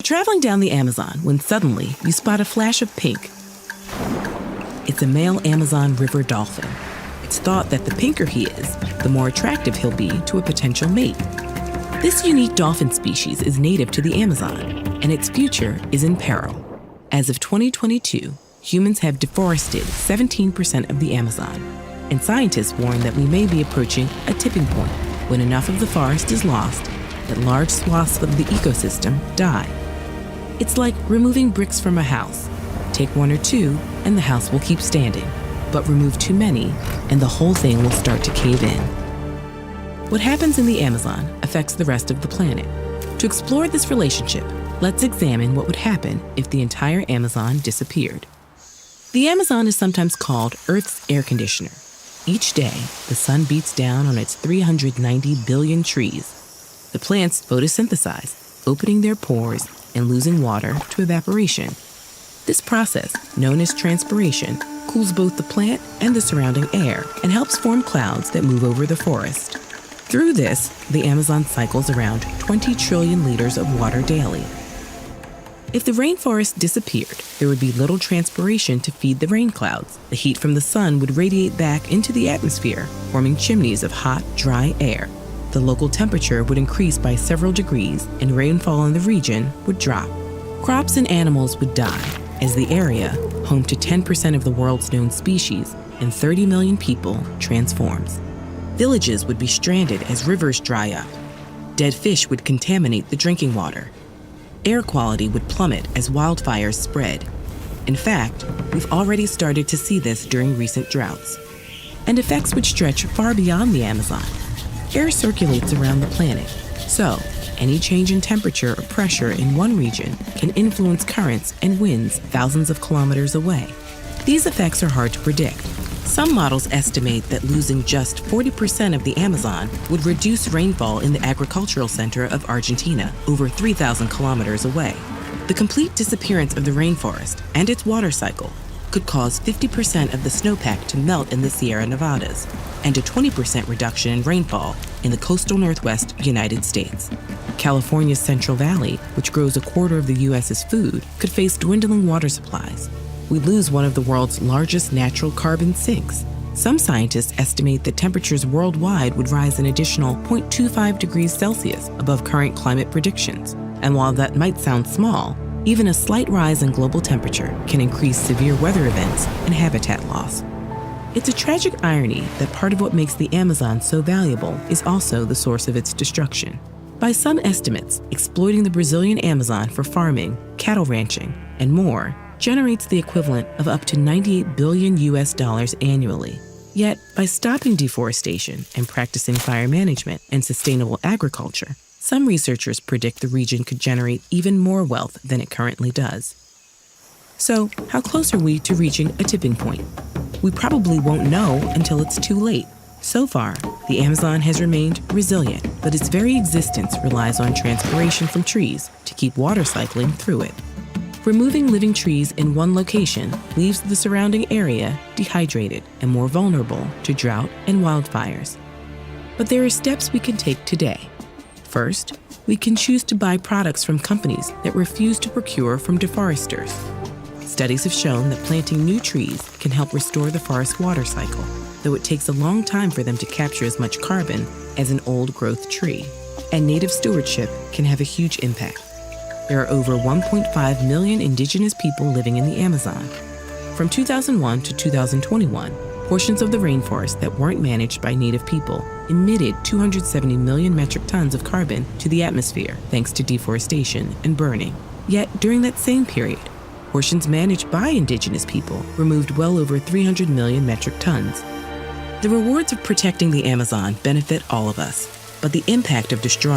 traveling down the Amazon when suddenly you spot a flash of pink. It's a male Amazon river dolphin. It's thought that the pinker he is, the more attractive he'll be to a potential mate. This unique dolphin species is native to the Amazon, and its future is in peril. As of 2022, humans have deforested 17% of the Amazon, and scientists warn that we may be approaching a tipping point when enough of the forest is lost that large swaths of the ecosystem die. It's like removing bricks from a house. Take one or two, and the house will keep standing. But remove too many, and the whole thing will start to cave in. What happens in the Amazon affects the rest of the planet. To explore this relationship, let's examine what would happen if the entire Amazon disappeared. The Amazon is sometimes called Earth's air conditioner. Each day, the sun beats down on its 390 billion trees. The plants photosynthesize, opening their pores and losing water to evaporation. This process, known as transpiration, cools both the plant and the surrounding air and helps form clouds that move over the forest. Through this, the Amazon cycles around 20 trillion liters of water daily. If the rainforest disappeared, there would be little transpiration to feed the rain clouds. The heat from the sun would radiate back into the atmosphere, forming chimneys of hot, dry air. The local temperature would increase by several degrees, and rainfall in the region would drop. Crops and animals would die, as the area, home to 10% of the world's known species and 30 million people, transforms. Villages would be stranded as rivers dry up. Dead fish would contaminate the drinking water. Air quality would plummet as wildfires spread. In fact, we've already started to see this during recent droughts. And effects would stretch far beyond the Amazon. Air circulates around the planet, so any change in temperature or pressure in one region can influence currents and winds thousands of kilometers away. These effects are hard to predict. Some models estimate that losing just 40% of the Amazon would reduce rainfall in the agricultural center of Argentina, over 3,000 kilometers away. The complete disappearance of the rainforest and its water cycle could cause 50% of the snowpack to melt in the Sierra Nevadas, and a 20% reduction in rainfall in the coastal Northwest United States. California's Central Valley, which grows a quarter of the U.S.'s food, could face dwindling water supplies. We'd lose one of the world's largest natural carbon sinks. Some scientists estimate that temperatures worldwide would rise an additional 0.25 degrees Celsius above current climate predictions. And while that might sound small, even a slight rise in global temperature can increase severe weather events and habitat loss. It's a tragic irony that part of what makes the Amazon so valuable is also the source of its destruction. By some estimates, exploiting the Brazilian Amazon for farming, cattle ranching, and more generates the equivalent of up to $98 billion annually. Yet, by stopping deforestation and practicing fire management and sustainable agriculture, some researchers predict the region could generate even more wealth than it currently does. So, how close are we to reaching a tipping point? We probably won't know until it's too late. So far, the Amazon has remained resilient, but its very existence relies on transpiration from trees to keep water cycling through it. Removing living trees in one location leaves the surrounding area dehydrated and more vulnerable to drought and wildfires. But there are steps we can take today. First, we can choose to buy products from companies that refuse to procure from deforesters. Studies have shown that planting new trees can help restore the forest water cycle, though it takes a long time for them to capture as much carbon as an old-growth tree. And native stewardship can have a huge impact. There are over 1.5 million indigenous people living in the Amazon. From 2001 to 2021, portions of the rainforest that weren't managed by native people emitted 270 million metric tons of carbon to the atmosphere thanks to deforestation and burning. Yet, during that same period, portions managed by indigenous people removed well over 300 million metric tons. The rewards of protecting the Amazon benefit all of us, but the impact of destroying